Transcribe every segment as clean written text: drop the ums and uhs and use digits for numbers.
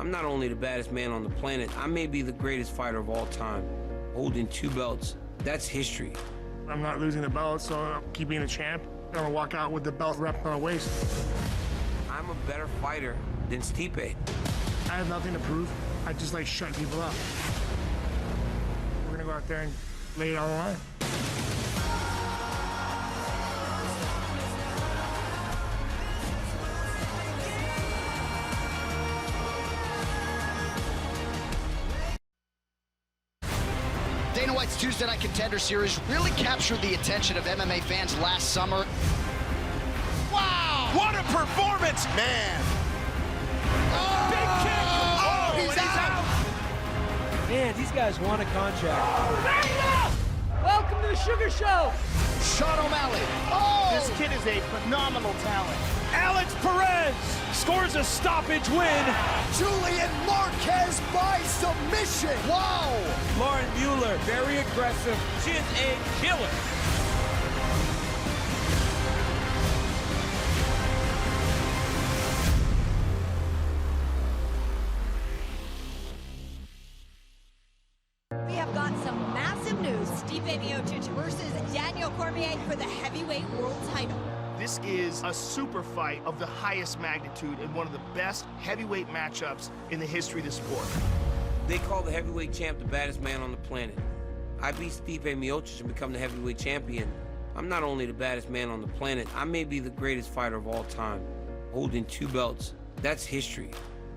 I'm not only the baddest man on the planet, I may be the greatest fighter of all time. Holding 2 belts, that's history. I'm not losing the belt, so I'll keep being a champ. I'm gonna walk out with the belt wrapped on my waist. I'm a better fighter than Stipe. I have nothing to prove. I just like shutting people up. We're gonna go out there and lay it on the line. Dana White's Tuesday Night Contender Series really captured the attention of MMA fans last summer. Wow! What a performance! Man! Oh! Big kick! Oh, he's out! Man, these guys want a contract. Welcome to the Sugar Show! Sean O'Malley. Oh! This kid is a phenomenal talent. Alex Perez scores a stoppage win. Julian Marquez by submission. Wow! Lauren Mueller, very aggressive. She is a killer. We have got some massive news. Stipe Miocic versus Daniel Cormier for the heavyweight world title. This is a super fight of the highest magnitude and one of the best heavyweight matchups in the history of the sport. They call the heavyweight champ the baddest man on the planet. I beat Stipe Miocic and become the heavyweight champion. I'm not only the baddest man on the planet, I may be the greatest fighter of all time. Holding 2 belts, that's history.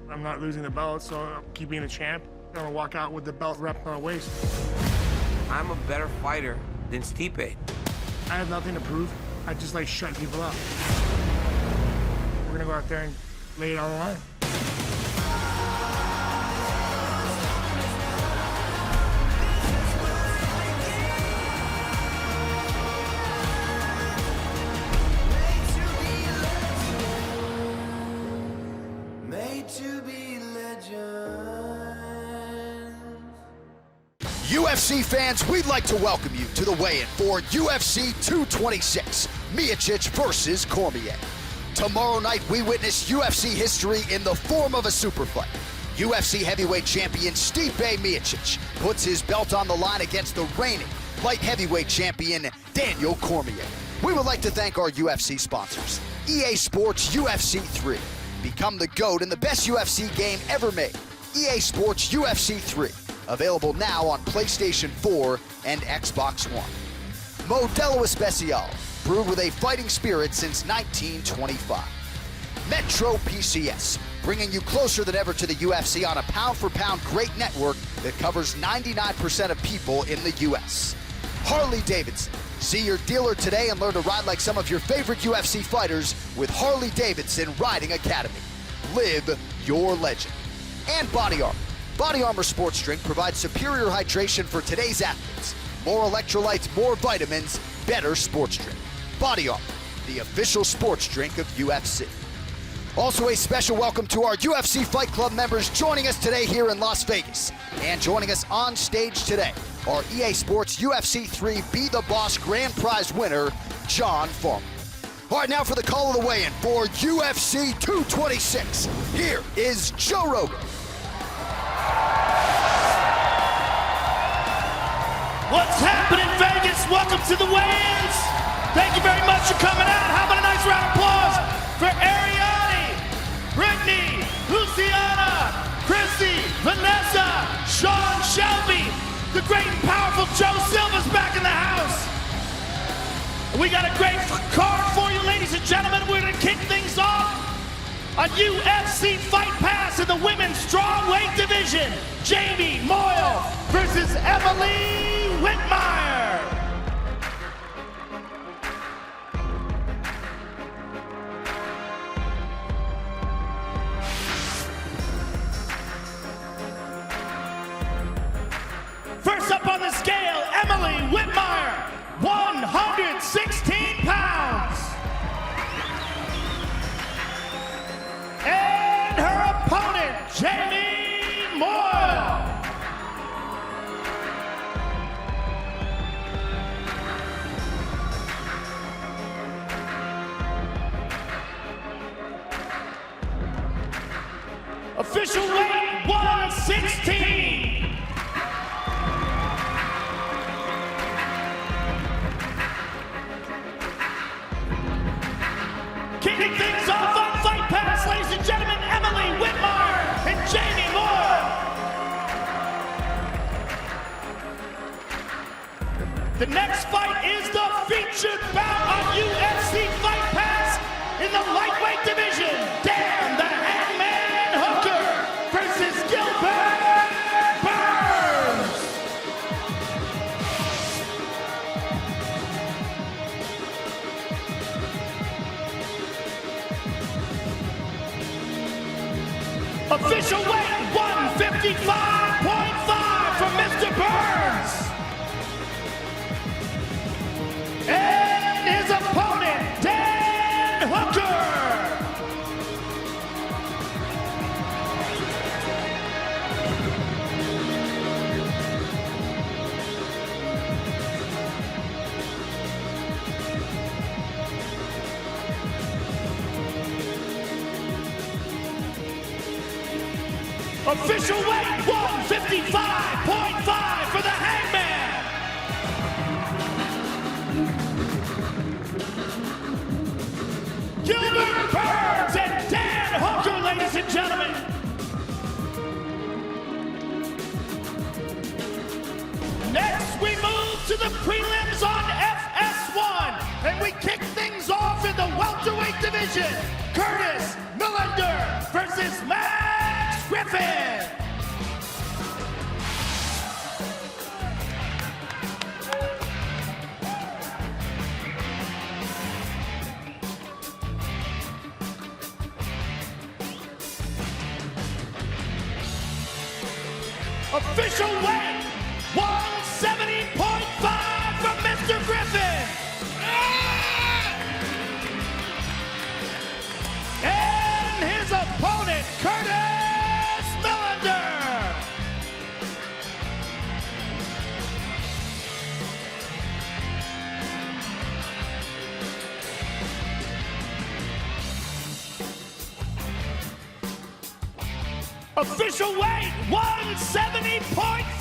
I'm not losing the belt, so I'll keep being a champ. I'm gonna walk out with the belt wrapped on my waist. I'm a better fighter than Stipe. I have nothing to prove. I just like shutting people up. We're gonna go out there and lay it on the line. UFC fans, we'd like to welcome you to the weigh-in for UFC 226, Miocic versus Cormier. Tomorrow night, we witness UFC history in the form of a super fight. UFC heavyweight champion Stipe Miocic puts his belt on the line against the reigning light heavyweight champion Daniel Cormier. We would like to thank our UFC sponsors, EA Sports UFC 3. Become the GOAT in the best UFC game ever made. EA Sports UFC 3. Available now on PlayStation 4 and Xbox One. Modelo Especial, brewed with a fighting spirit since 1925. Metro PCS, bringing you closer than ever to the UFC on a pound-for-pound great network that covers 99% of people in the U.S. Harley Davidson, see your dealer today and learn to ride like some of your favorite UFC fighters with Harley Davidson Riding Academy. Live your legend. And Body Armor. Body Armor Sports Drink provides superior hydration for today's athletes. More electrolytes, more vitamins, better sports drink. Body Armor, the official sports drink of UFC. Also a special welcome to our UFC Fight Club members joining us today here in Las Vegas. And joining us on stage today, our EA Sports UFC 3 Be the Boss Grand Prize winner, John Farmer. All right, now for the call of the weigh-in for UFC 226. Here is Joe Rogan. What's happening, Vegas? Welcome to the weigh-ins. Thank you very much for coming out. How about a nice round of applause for Ariane, Brittany, Luciana, Chrissy, Vanessa, Sean Shelby, the great and powerful Joe Silva's back in the house. We got a great card for you, ladies and gentlemen. We're going to kick things off on UFC Fight Pass in the women's strawweight division. Jamie Moyle versus Emily Whitmire. First up on the scale, Emily Whitmire, 116 pounds. And her opponent, Jamie Moyle. Official weight weight 116. Kicking things off on Fight Pass, ladies and gentlemen, Emily Whitmire and Jamie Moore. The next fight is the featured bout on UFC Fight Pass in the lightweight division. Dan the Hangman Hooker versus Gilbert Burns. Official weight 155.5 for Mr. Burns. And his opponent, Dan Hooker. Official weight 155.5 for the Hangman. Gilbert Burns and Dan Hooker, ladies and gentlemen. Next, we move to the prelims on FS1, and we kick things off in the welterweight division. Curtis Millender versus Max Griffin. Official weight 170.5 from Mr. Griffin. And his opponent, Curtis Millender. Official weight 170.5.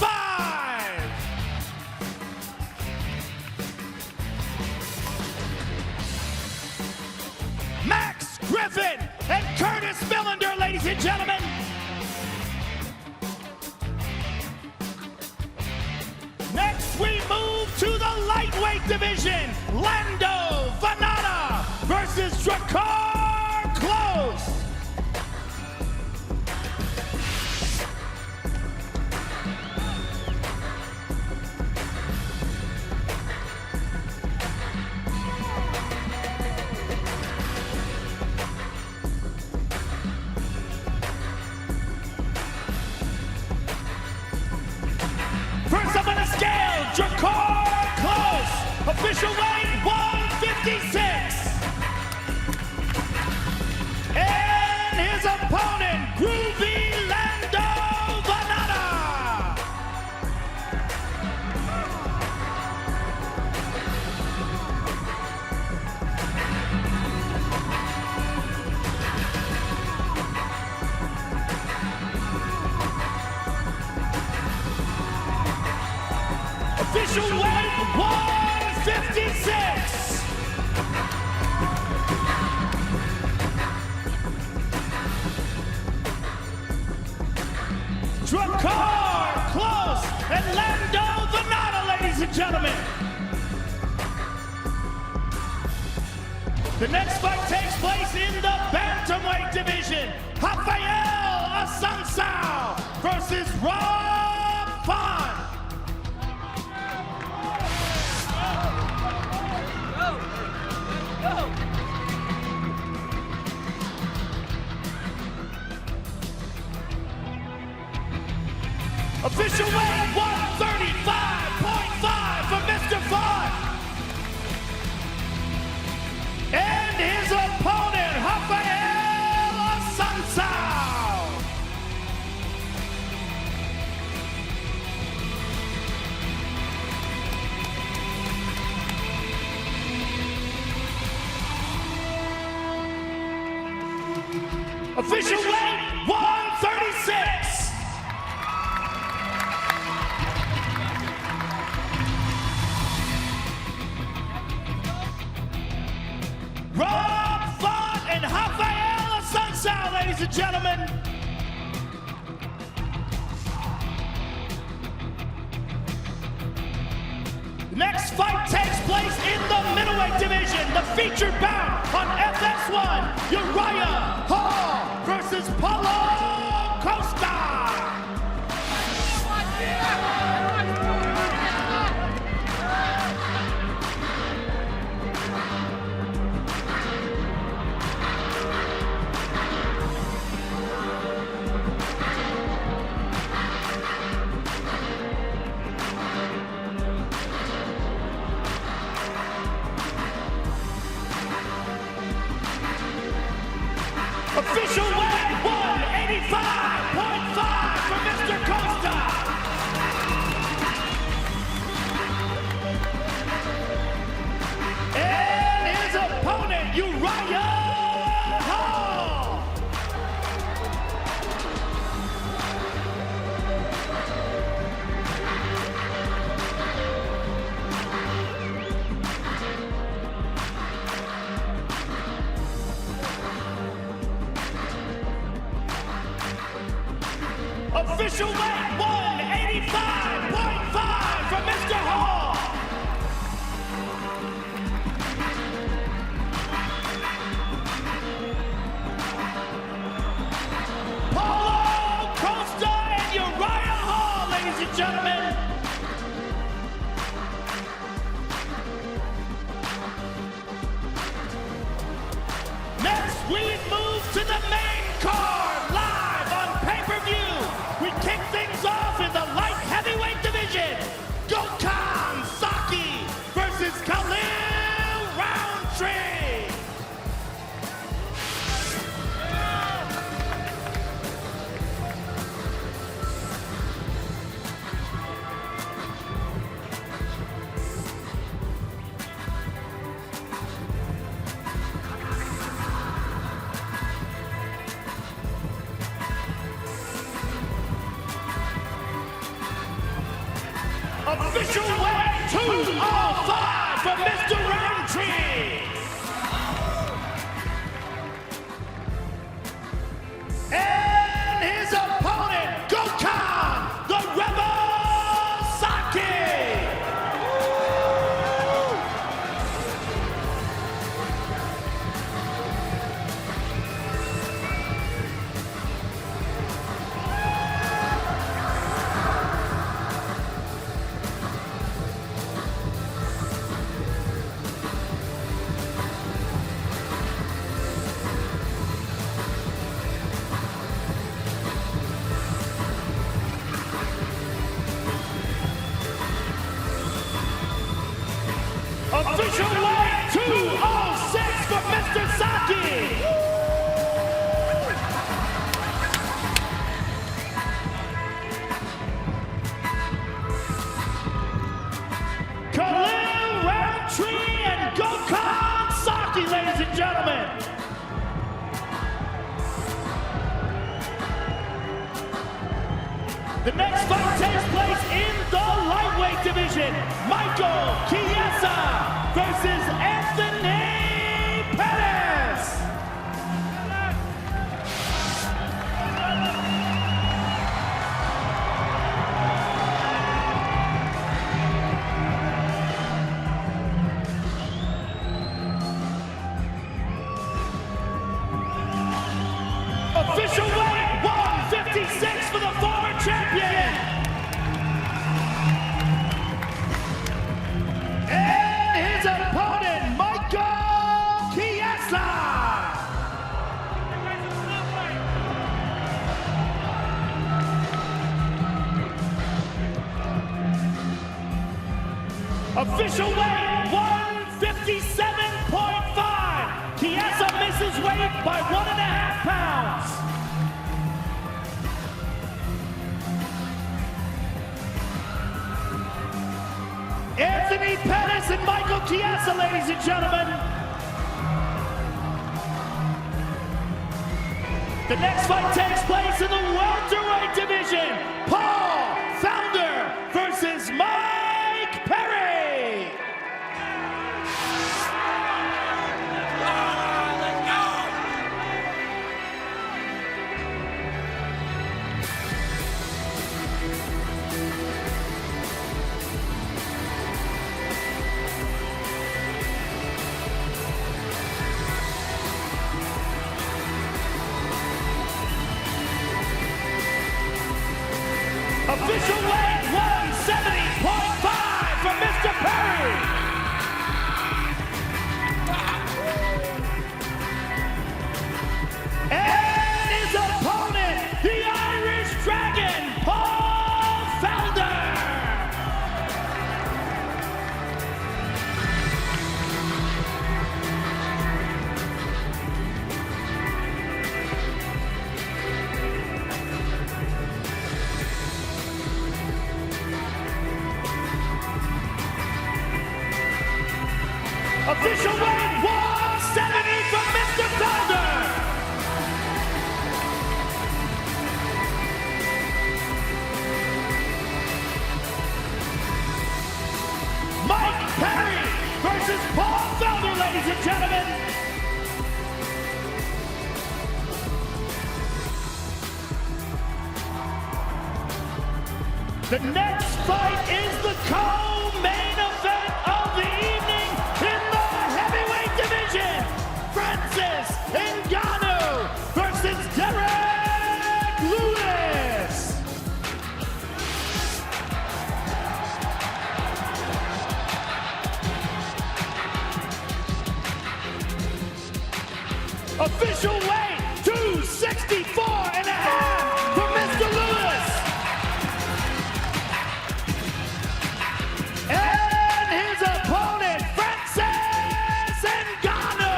Max Griffin and Curtis Millender, ladies and gentlemen. Next, we move to the lightweight division. Lando Vanata versus Drakkar Klose. First up on the scale, Drakkar Klose. Official weight 156. And his opponent, Groovy Lando Vanata. Official weight 156. Drakkar Klose and Lando Vanata, ladies and gentlemen. The next fight takes place in the bantamweight division. Rafael Assunção versus Rob Font. Official weight 135.5 for Mr. Font. And his opponent, Rafael Assunção. Official weight 136. Next fight takes place in the middleweight division. The featured bout on FS1, Uriah Hall versus Paulo Costa. Official weight 185.5 for Mr. Costa. And his opponent, Uriah Hall. Official weight 185.5 for Mr. Hall. Paulo Costa and Uriah Hall, ladies and gentlemen. Next, we move to the main card, live on pay-per-view. We kick things off in the light heavyweight division. Gokhan Saki versus Khalil Roundtree. Official weight 205 for Mr. Roundtree. And his opponent, Gokhan, the Rebel Saki. Official weight 206 for Mr. Saki. Khalil Roundtree and Gokhan Saki, ladies and gentlemen. The next fight takes place in the lightweight division. Michael Chiesa versus Anthony Pettis. Official weight 156 for the former champion. And his opponent, Michael Chiesa. Official weight 157.5. Chiesa misses weight by 1.5 pounds. Anthony Pettis and Michael Chiesa, ladies and gentlemen. The next fight takes place in the welterweight division. Paul Founder versus Mike Perry. Official weight 170.5 from Mr. Perry. And his opponent, the Irish Dragon, Paul Felder. Official weight 170 from Mr. Felder. Mike Perry versus Paul Felder, ladies and gentlemen. The next fight is the co-main event of the evening in the heavyweight division. Francis Ngannou versus Derek Lewis. Official weight 264.5 for Mr. Lewis. And his opponent, Francis Ngannou.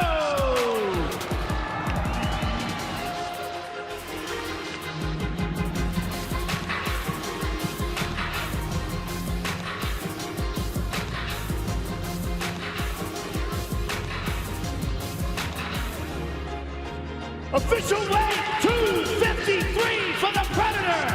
Official weight 253 for the Predator.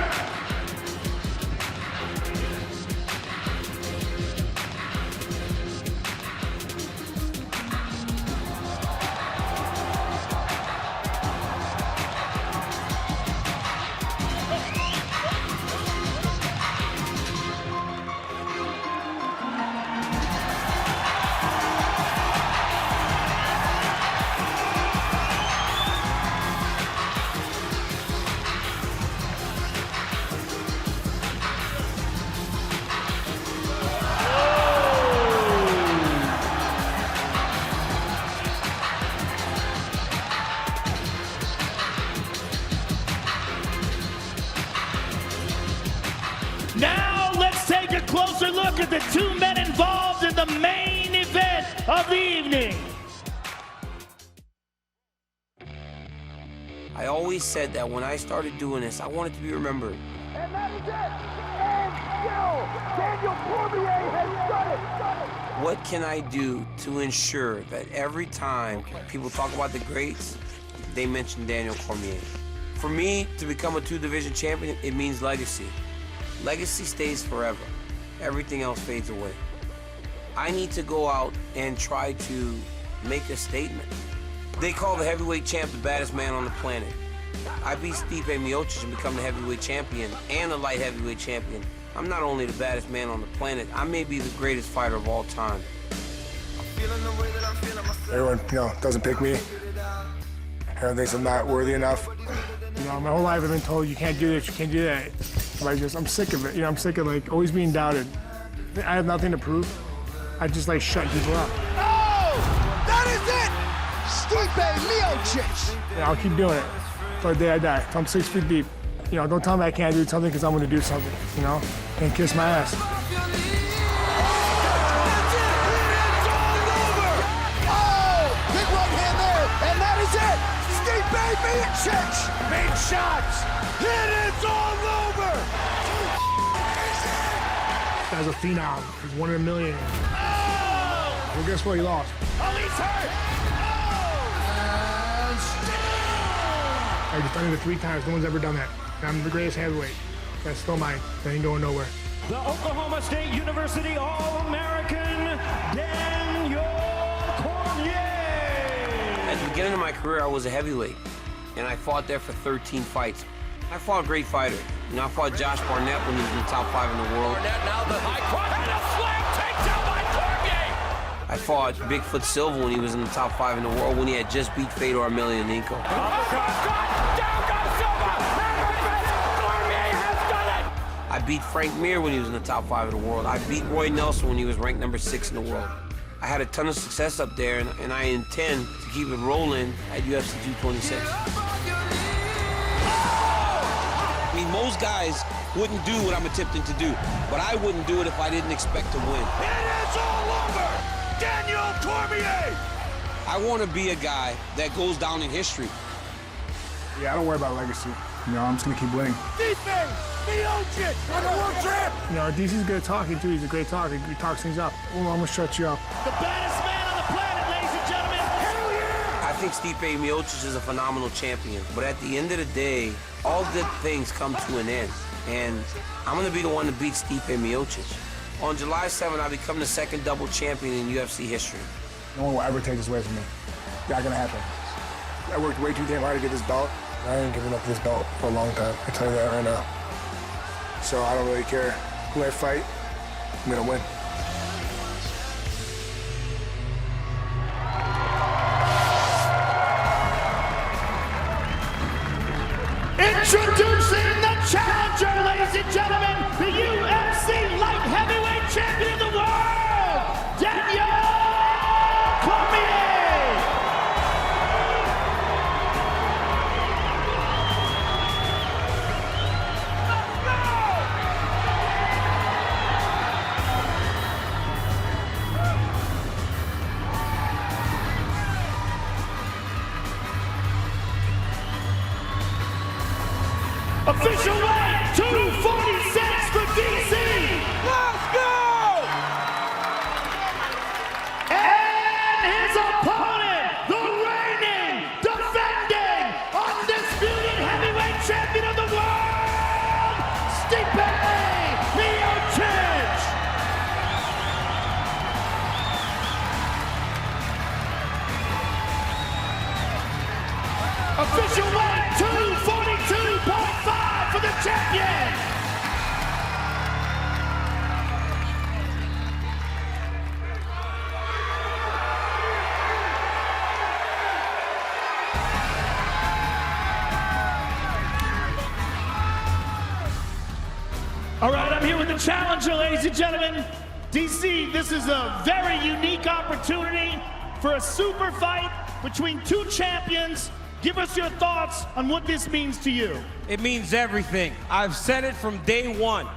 Now let's take a closer look at the two men involved in the main event of the evening. I always said that when I started doing this, I wanted to be remembered. And that is it. And Daniel Cormier has done it. What can I do to ensure that every time people talk about the greats, they mention Daniel Cormier? For me, to become a two-division champion, it means legacy. Legacy stays forever. Everything else fades away. I need to go out and try to make a statement. They call the heavyweight champ the baddest man on the planet. I beat Stipe Miocic and become the heavyweight champion and the light heavyweight champion. I'm not only the baddest man on the planet, I may be the greatest fighter of all time. Everyone, doesn't pick me. Everyone thinks I'm not worthy enough. My whole life I've been told you can't do this, you can't do that. I'm sick of it. I'm sick of always being doubted. I have nothing to prove. I just shut people up. Oh, that is it! Stipe Miocic. I'll keep doing it till the day I die. Till I'm 6 feet deep. Don't tell me I can't do something because I'm going to do something. And kiss my ass. Oh, big right hand there, and that is it. Stipe Miocic. Big shots. It is all over. This guy's a phenom. He's 1 in a million. Oh! Well, guess what? He lost. Oh, he's hurt. I defended it 3 times. No one's ever done that. I'm the greatest heavyweight. That's still mine. That ain't going nowhere. The Oklahoma State University All-American, Daniel Cormier. At the beginning of my career, I was a heavyweight, and I fought there for 13 fights. I fought great fighters. I fought Josh Barnett when he was in the top 5 in the world. Barnett now the high cross and a slam takedown by Cormier. I fought Bigfoot Silva when he was in the top 5 in the world when he had just beat Fedor Emelianenko. Down goes Silva. Cormier has done it. I beat Frank Mir when he was in the top 5 of the world. I beat Roy Nelson when he was ranked number 6 in the world. I had a ton of success up there, and I intend to keep it rolling at UFC 226. I mean, most guys wouldn't do what I'm attempting to do, but I wouldn't do it if I didn't expect to win. It is all over! Daniel Cormier! I want to be a guy that goes down in history. Yeah, I don't worry about legacy. You know, I'm just gonna keep winning. Stipe Miocic, I'm a world champ! You know, DC's good at talking too. He's a great talker. He talks things up. Well, I'm gonna shut you up. The baddest man on the planet, ladies and gentlemen. Hell yeah! I think Stipe Miocic is a phenomenal champion, but at the end of the day, all good things come to an end, and I'm gonna be the one to beat Stipe Miocic. On July 7th, I become the second double champion in UFC history. No one will ever take this away from me. Not gonna happen. I worked way too damn hard to get this belt. I ain't giving up this belt for a long time. I tell you that right now. So I don't really care who I fight. I'm gonna win. Introducing the challenger, ladies and gentlemen, the UFC light heavyweight champion of the world, Daniel Cormier! Official weight, 246 for DC. Let's go! And his opponent, the reigning, defending, undisputed heavyweight champion of the world, Stipe Miocic. Official weight, 242.5 for the champion. All right, I'm here with the challenger, ladies and gentlemen. DC, this is a very unique opportunity for a super fight between two champions. Give us your thoughts on what this means to you. It means everything. I've said it from day one.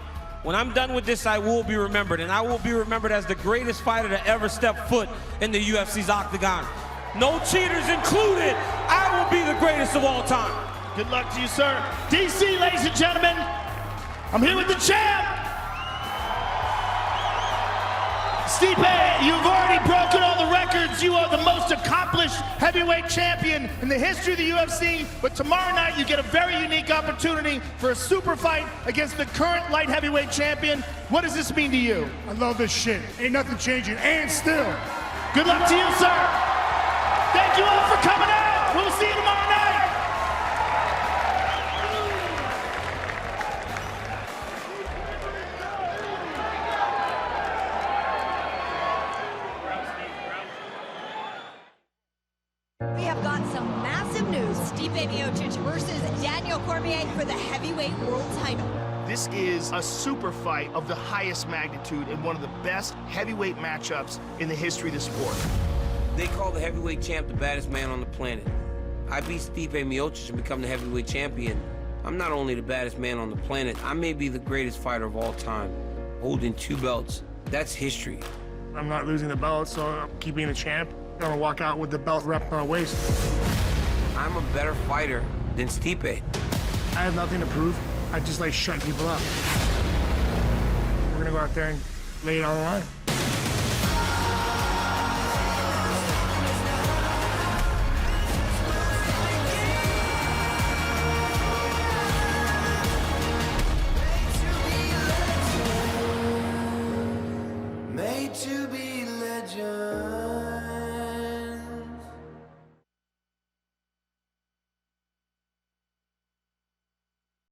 When I'm done with this, I will be remembered, and I will be remembered as the greatest fighter to ever step foot in the UFC's octagon. No cheaters included. I will be the greatest of all time. Good luck to you, sir. DC, ladies and gentlemen, I'm here with the champ. Stipe, you've already broken all the records. You are the most accomplished heavyweight champion in the history of the UFC. But tomorrow night, you get a very unique opportunity for a super fight against the current light heavyweight champion. What does this mean to you? I love this shit. Ain't nothing changing. And still. Good luck to you, sir. Thank you all for coming out. We'll see you tomorrow night. We have got some massive news. Stipe Miocic versus Daniel Cormier for the heavyweight world title. This is a super fight of the highest magnitude and one of the best heavyweight matchups in the history of the sport. They call the heavyweight champ the baddest man on the planet. I beat Stipe Miocic and become the heavyweight champion. I'm not only the baddest man on the planet, I may be the greatest fighter of all time, holding 2 belts. That's history. I'm not losing the belt, so I'm keeping the champ. I'm gonna walk out with the belt wrapped on my waist. I'm a better fighter than Stipe. I have nothing to prove. I just like shutting people up. We're gonna go out there and lay it on the line. Made to be legend.